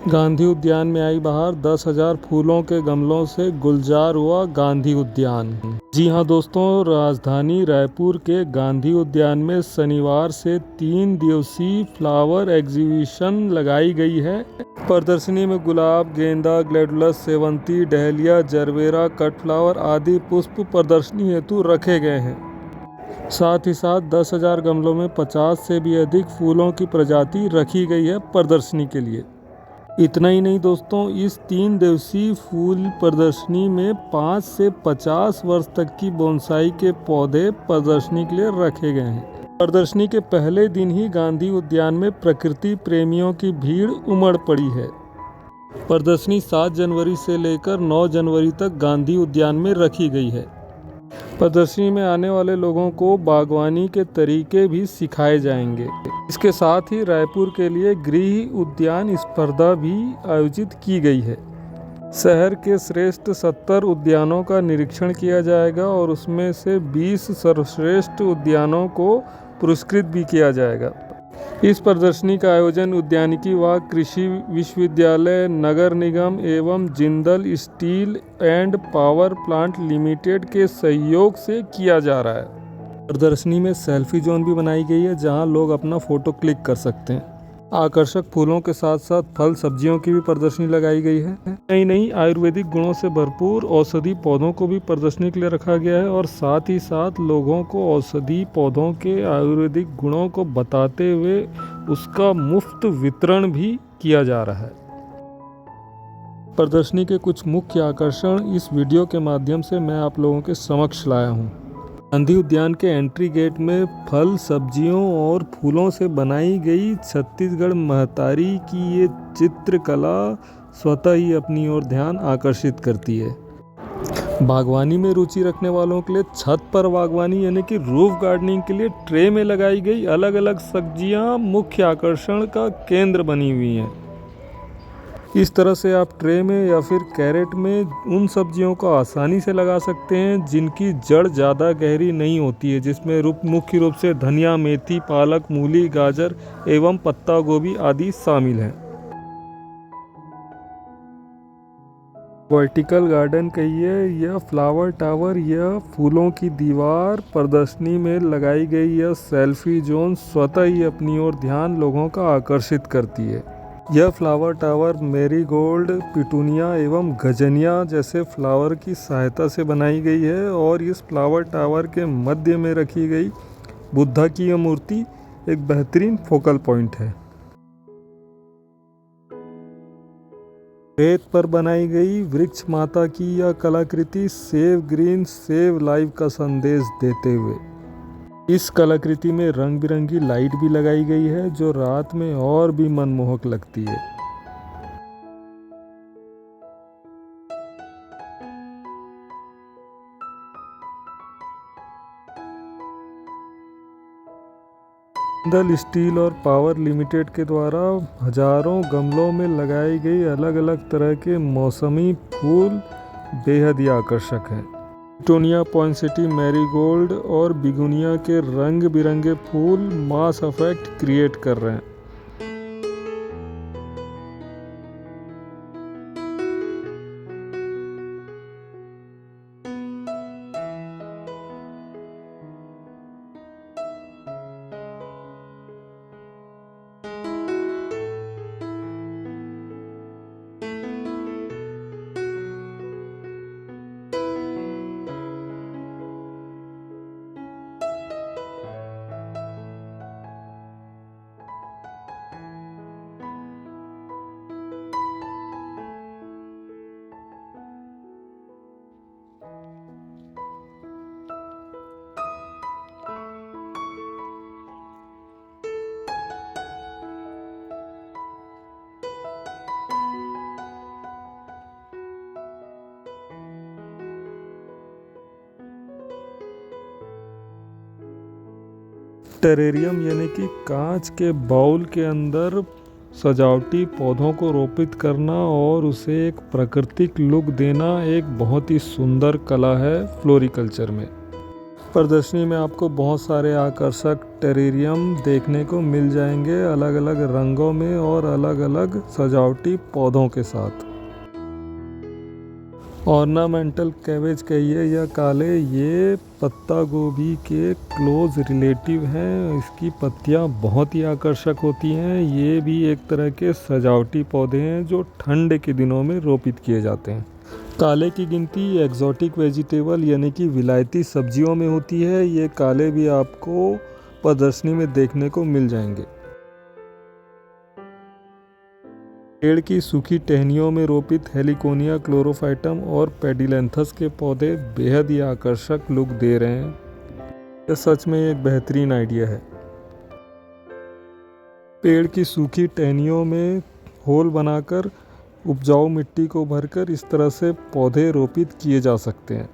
गांधी उद्यान में आई बहार, 10,000 फूलों के गमलों से गुलजार हुआ गांधी उद्यान। जी हाँ दोस्तों, राजधानी रायपुर के गांधी उद्यान में शनिवार से 3 दिवसीय फ्लावर एग्जीबिशन लगाई गई है। प्रदर्शनी में गुलाब, गेंदा, ग्लैडुलस, सेवंती, डहलिया, जरबेरा, कटफ्लावर आदि पुष्प प्रदर्शनी हेतु रखे गए हैं। साथ ही साथ 10,000 गमलों में 50 से भी अधिक फूलों की प्रजाति रखी गई है प्रदर्शनी के लिए। इतना ही नहीं दोस्तों, इस 3 दिवसीय फूल प्रदर्शनी में 5 से 50 वर्ष तक की बोनसाई के पौधे प्रदर्शनी के लिए रखे गए हैं। प्रदर्शनी के पहले दिन ही गांधी उद्यान में प्रकृति प्रेमियों की भीड़ उमड़ पड़ी है। प्रदर्शनी 7 जनवरी से लेकर 9 जनवरी तक गांधी उद्यान में रखी गई है। प्रदर्शनी में आने वाले लोगों को बागवानी के तरीके भी सिखाए जाएंगे। इसके साथ ही रायपुर के लिए गृह उद्यान स्पर्धा भी आयोजित की गई है। शहर के श्रेष्ठ 70 उद्यानों का निरीक्षण किया जाएगा और उसमें से 20 सर्वश्रेष्ठ उद्यानों को पुरस्कृत भी किया जाएगा। इस प्रदर्शनी का आयोजन उद्यानिकी व कृषि विश्वविद्यालय, नगर निगम एवं Jindal steel and power plant limited के सहयोग से किया जा रहा है। प्रदर्शनी में सेल्फी जोन भी बनाई गई है जहां लोग अपना फोटो क्लिक कर सकते हैं। आकर्षक फूलों के साथ साथ फल सब्जियों की भी प्रदर्शनी लगाई गई है। नई नई आयुर्वेदिक गुणों से भरपूर औषधि पौधों को भी प्रदर्शनी के लिए रखा गया है और साथ ही साथ लोगों को औषधि पौधों के आयुर्वेदिक गुणों को बताते हुए उसका मुफ्त वितरण भी किया जा रहा है। प्रदर्शनी के कुछ मुख्य आकर्षण इस वीडियो के माध्यम से मैं आप लोगों के समक्ष लाया हूँ। गांधी उद्यान के एंट्री गेट में फल, सब्जियों और फूलों से बनाई गई छत्तीसगढ़ महतारी की ये चित्रकला स्वतः ही अपनी ओर ध्यान आकर्षित करती है। बागवानी में रुचि रखने वालों के लिए छत पर बागवानी यानी कि रूफ गार्डनिंग के लिए ट्रे में लगाई गई अलग अलग सब्जियां मुख्य आकर्षण का केंद्र बनी हुई हैं। इस तरह से आप ट्रे में या फिर कैरेट में उन सब्जियों को आसानी से लगा सकते हैं जिनकी जड़ ज़्यादा गहरी नहीं होती है, जिसमें मुख्य रूप से धनिया, मेथी, पालक, मूली, गाजर एवं पत्ता गोभी आदि शामिल हैं। वर्टिकल गार्डन कहिए या फ्लावर टावर या फूलों की दीवार, प्रदर्शनी में लगाई गई यह सेल्फी जोन स्वतः ही अपनी ओर ध्यान लोगों का आकर्षित करती है। यह फ्लावर टावर मैरीगोल्ड, पिटूनिया एवं गजनिया जैसे फ्लावर की सहायता से बनाई गई है और इस फ्लावर टावर के मध्य में रखी गई बुद्धा की यह मूर्ति एक बेहतरीन फोकल पॉइंट है। रेत पर बनाई गई वृक्ष माता की यह कलाकृति सेव ग्रीन सेव लाइव का संदेश देते हुए इस कलाकृति में रंग बिरंगी लाइट भी लगाई गई है जो रात में और भी मनमोहक लगती है। जिंदल स्टील और पावर लिमिटेड के द्वारा हजारों गमलों में लगाई गई अलग अलग तरह के मौसमी फूल बेहद ही आकर्षक हैं। पिटूनिया, पॉइंसेटी, मैरीगोल्ड और बिगुनिया के रंग बिरंगे फूल मास इफेक्ट क्रिएट कर रहे हैं। टेरेरियम यानी कि कांच के बाउल के अंदर सजावटी पौधों को रोपित करना और उसे एक प्राकृतिक लुक देना एक बहुत ही सुंदर कला है फ्लोरिकल्चर में। प्रदर्शनी में आपको बहुत सारे आकर्षक टेरेरियम देखने को मिल जाएंगे, अलग अलग रंगों में और अलग अलग सजावटी पौधों के साथ। ऑर्नामेंटल कैबेज कहिए या काले, ये पत्ता गोभी के क्लोज रिलेटिव हैं। इसकी पत्तियां बहुत ही आकर्षक होती हैं। ये भी एक तरह के सजावटी पौधे हैं जो ठंड के दिनों में रोपित किए जाते हैं। काले की गिनती एक्सोटिक वेजिटेबल यानी कि विलायती सब्जियों में होती है। ये काले भी आपको प्रदर्शनी में देखने को मिल जाएंगे। पेड़ की सूखी टहनियों में रोपित हेलिकोनिया क्लोरोफाइटम और पेडिलेंथस के पौधे बेहद ही आकर्षक लुक दे रहे हैं। यह सच में एक बेहतरीन आइडिया है। पेड़ की सूखी टहनियों में होल बनाकर उपजाऊ मिट्टी को भरकर इस तरह से पौधे रोपित किए जा सकते हैं।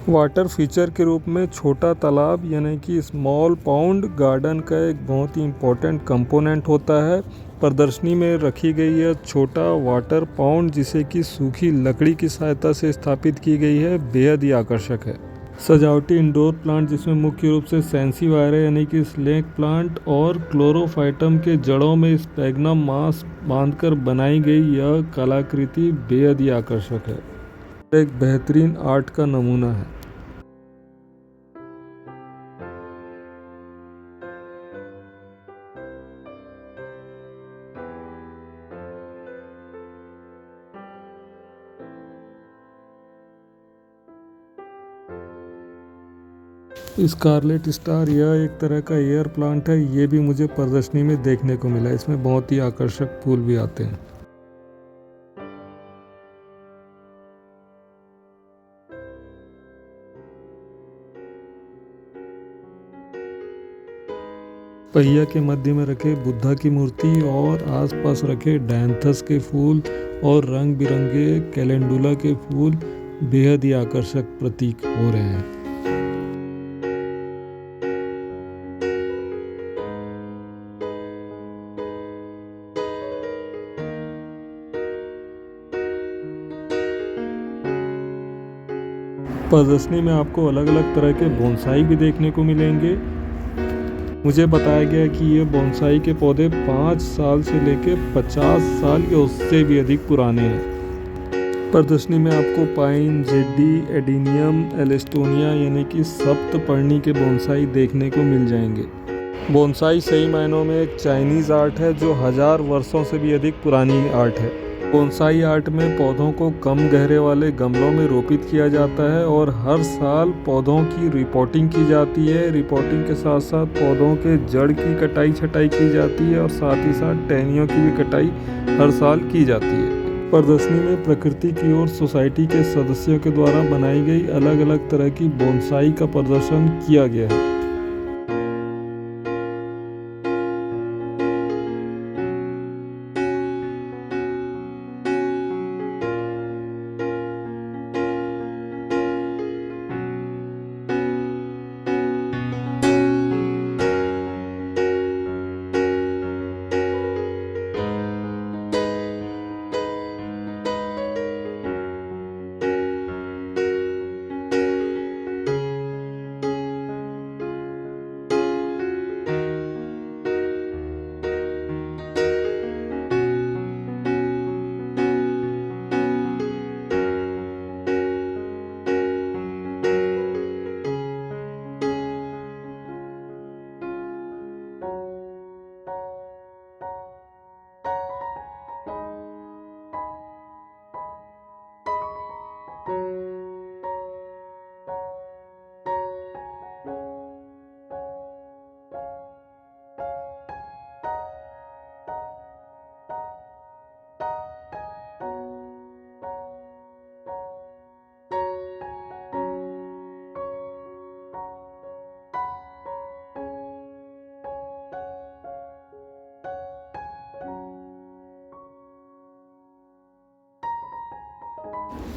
वाटर फीचर के रूप में छोटा तालाब यानी कि स्मॉल पाउंड गार्डन का एक बहुत ही इम्पोर्टेंट कंपोनेंट होता है। प्रदर्शनी में रखी गई है छोटा वाटर पाउंड, जिसे कि सूखी लकड़ी की सहायता से स्थापित की गई है, बेहद ही आकर्षक है। सजावटी इंडोर प्लांट जिसमें मुख्य रूप से सैंसीवायरा यानी कि स्नेक प्लांट और क्लोरोफाइटम के जड़ों में स्पैग्नम मास बांधकर बनाई गई यह कलाकृति बेहद ही आकर्षक है। एक बेहतरीन आर्ट का नमूना है। स्कारलेट स्टार यह एक तरह का एयर प्लांट है। ये भी मुझे प्रदर्शनी में देखने को मिला। इसमें बहुत ही आकर्षक फूल भी आते हैं। पहिया के मध्य में रखे बुद्धा की मूर्ति और आसपास रखे डायंथस के फूल और रंग बिरंगे कैलेंडुला के फूल बेहद ही आकर्षक प्रतीक हो रहे हैं। प्रदर्शनी में आपको अलग अलग तरह के बोनसाई भी देखने को मिलेंगे। मुझे बताया गया कि ये बोनसाई के पौधे 5 साल से लेकर 50 साल या उससे भी अधिक पुराने हैं। प्रदर्शनी में आपको पाइन, जेडी, एडीनियम, एलेस्टोनिया यानी कि सप्तपर्णी के बोनसाई देखने को मिल जाएंगे। बोनसाई सही मायनों में एक चाइनीज़ आर्ट है जो 1000 वर्षों से भी अधिक पुरानी आर्ट है। बोनसाई आर्ट में पौधों को कम गहरे वाले गमलों में रोपित किया जाता है और हर साल पौधों की रिपोर्टिंग की जाती है। रिपोर्टिंग के साथ साथ पौधों के जड़ की कटाई छटाई की जाती है और साथ ही साथ टहनियों की भी कटाई हर साल की जाती है। प्रदर्शनी में प्रकृति की ओर सोसाइटी के सदस्यों के द्वारा बनाई गई अलग अलग तरह की बोनसाई का प्रदर्शन किया गया है।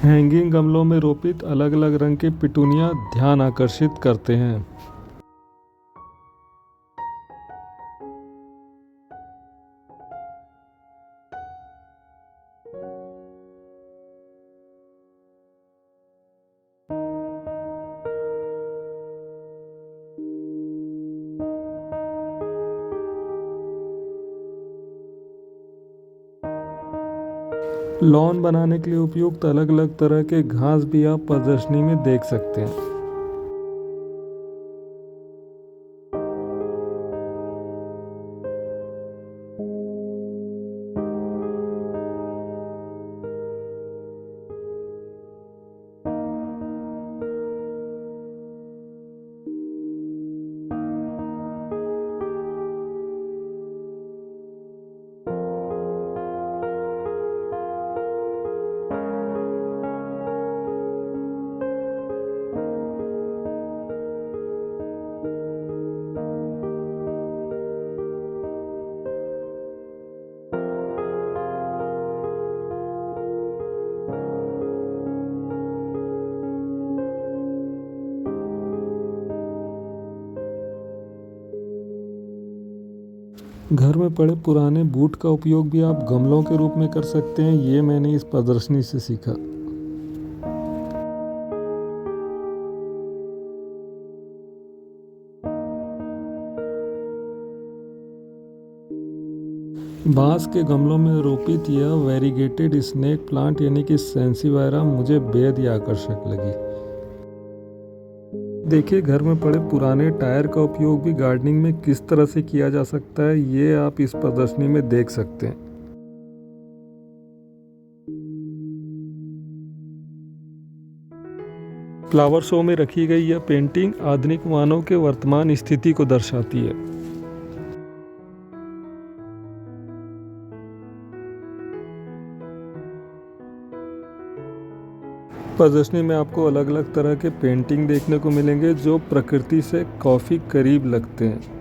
हैंगिंग गमलों में रोपित अलग अलग रंग के पिटूनिया ध्यान आकर्षित करते हैं। लॉन बनाने के लिए उपयुक्त अलग अलग तरह के घास भी आप प्रदर्शनी में देख सकते हैं। घर में पड़े पुराने बूट का उपयोग भी आप गमलों के रूप में कर सकते हैं। ये मैंने इस प्रदर्शनी से सीखा। बांस के गमलों में रोपित यह वेरीगेटेड स्नेक प्लांट यानी कि सेंसिवेरा मुझे बेहद ही आकर्षक लगी। देखिए, घर में पड़े पुराने टायर का उपयोग भी गार्डनिंग में किस तरह से किया जा सकता है, ये आप इस प्रदर्शनी में देख सकते हैं। फ्लावर शो में रखी गई यह पेंटिंग आधुनिक मानव के वर्तमान स्थिति को दर्शाती है। प्रदर्शनी में आपको अलग अलग तरह के पेंटिंग देखने को मिलेंगे जो प्रकृति से काफ़ी करीब लगते हैं।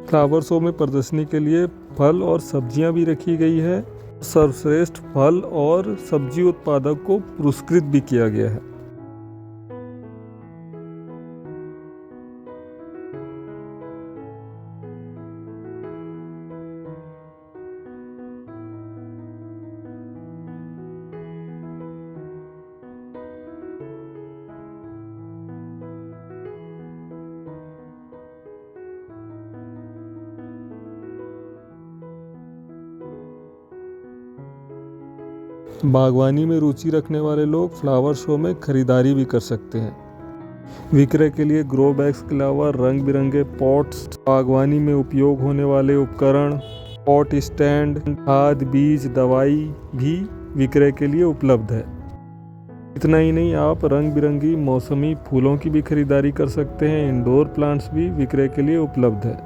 फ्लावर शो में प्रदर्शनी के लिए फल और सब्जियां भी रखी गई है। सर्वश्रेष्ठ फल और सब्जी उत्पादक को पुरस्कृत भी किया गया है। बागवानी में रुचि रखने वाले लोग फ्लावर शो में खरीदारी भी कर सकते हैं। विक्रय के लिए ग्रो बैग्स के अलावा रंग बिरंगे पॉट्स, बागवानी में उपयोग होने वाले उपकरण, पॉट स्टैंड, खाद, बीज, दवाई भी विक्रय के लिए उपलब्ध है। इतना ही नहीं, आप रंग बिरंगी मौसमी फूलों की भी खरीदारी कर सकते हैं। इंडोर प्लांट्स भी विक्रय के लिए उपलब्ध है।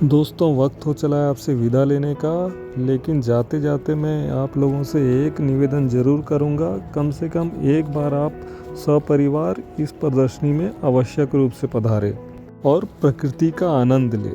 दोस्तों, वक्त हो चला है आपसे विदा लेने का, लेकिन जाते जाते मैं आप लोगों से एक निवेदन ज़रूर करूंगा। कम से कम एक बार आप सपरिवार इस प्रदर्शनी में आवश्यक रूप से पधारें और प्रकृति का आनंद लें।